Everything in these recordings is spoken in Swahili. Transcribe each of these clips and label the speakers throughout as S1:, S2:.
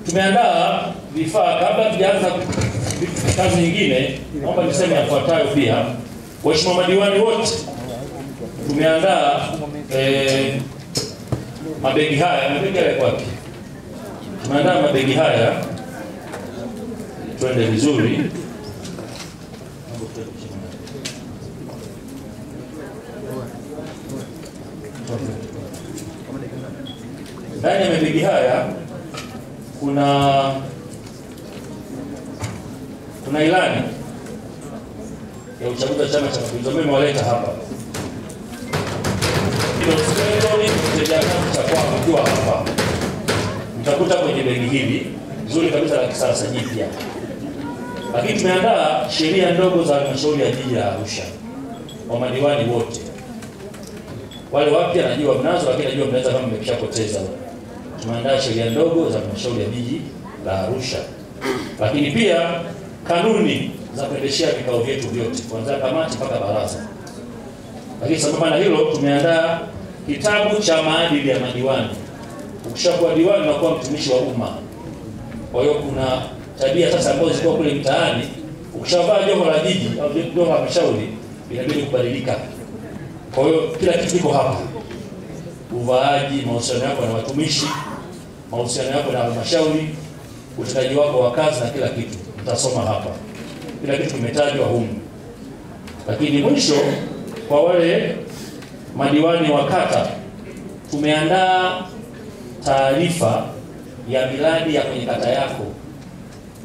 S1: Tumeandaa vifaa. Kabla tujaanza kazi nyingine, naomba niseme yafuatayo pia. Waheshimiwa madiwani wote, tumeandaa mabegi haya. Mabegi haya kwapi? Tumeandaa mabegi haya, twende vizuri. Ndani ya mabegi haya kuna ilani ya uchaguzi wa Chama cha Mapinduzi. Mimi waleta hapa ndio sio cha kwako ukiwa hapa. Mtakuta kwenye begi hili nzuri kabisa la kisasa jipya. Lakini tumeandaa sheria ndogo za halmashauri ya jiji la Arusha kwa madiwani wote. Wale wapya najua mnazo, lakini najua mnaweza kama mmeshapoteza. Tumeandaa sheria ndogo za halmashauri ya jiji la Arusha. Lakini pia kanuni za kuendeshea vikao vyetu vyote kuanzia kamati mpaka baraza. Lakini sambamba na hilo tumeandaa kitabu cha maadili ya madiwani. Ukishakuwa diwani unakuwa mtumishi wa umma. Kwa hiyo kuna tabia sasa ambazo ziko kule mtaani, ukishavaa joho la jiji au joho la halmashauri inabidi kubadilika. Kwa hiyo kila kitu kiko hapa. Uvaaji, mahusiano yako na watumishi, mahusiano yako na halmashauri, utendaji wako wa kazi na kila kitu mtasoma hapa. Kila kitu kimetajwa humu. Lakini mwisho, kwa wale madiwani wa kata, tumeandaa taarifa ya miradi ya kwenye kata yako,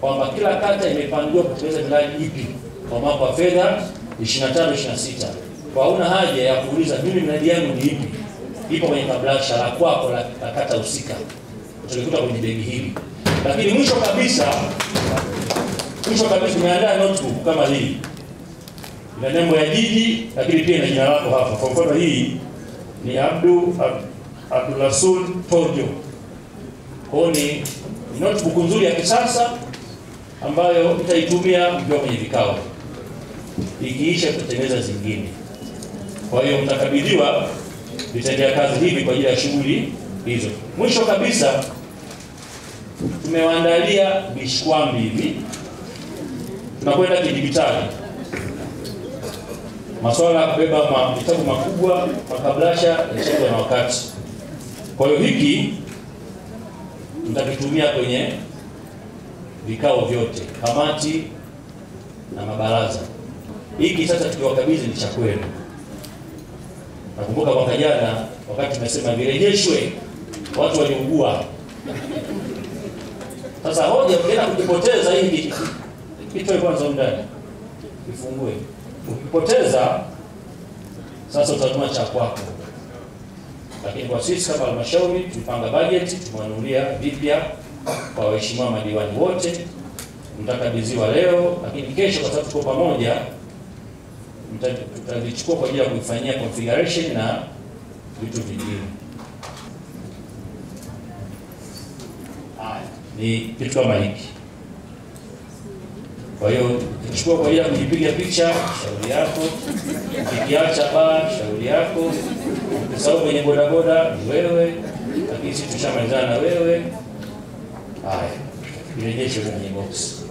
S1: kwamba kila kata imepangiwa kutekeleza miradi ipi kwa mwaka wa fedha 25-26. Kwa una haja ya kuuliza mimi miradi yangu ni ipi, ipo kwenye kabrasha la kwako la kata husika, tulikuta kwenye begi hili. Lakini mwisho kabisa tumeandaa notebook kama hii, ina nembo ya jiji, lakini pia ina jina lako hapa. Kwa mfano hii ni Abdulrasul Tojo. Kwa ni notebook nzuri ya kisasa ambayo mtaitumia mkiwa kwenye vikao, ikiisha kutengeneza zingine. Kwa hiyo mtakabidhiwa vitendea kazi hivi kwa ajili ya shughuli hizo. Mwisho kabisa tumewaandalia bishkwambi hivi. Tunakwenda kidijitali. Masuala ya kubeba vitabu makubwa, makablasha yashakuwa na wakati. Kwa hiyo hiki mtakitumia kwenye vikao vyote, kamati na mabaraza. Hiki sasa tukiwakabidhi ni cha kwenu. Nakumbuka mwaka jana wakati tumesema virejeshwe, watu waliugua. Sasa hoja ukienda kukipoteza hiki kitu kwanza ndani, kifungue. Ukipoteza sasa utanunua cha kwako. Lakini kwa sisi kama halmashauri tulipanga budget, tumewanunulia vipya kwa waheshimiwa madiwani wote. Mtakabidhiwa leo, lakini kesho kwa sababu tuko pamoja tutavichukua kwa ajili ya kuifanyia configuration na vitu vingine. Ni kitu kama hiki. Kwa hiyo tuchukua kwa ajili ya kujipiga picha, shauri yako. Ukiacha shauri yako. Ukisahau kwenye bodaboda ni wewe, lakini sisi tushamalizana na wewe. Haya, irejeshe kwenye box.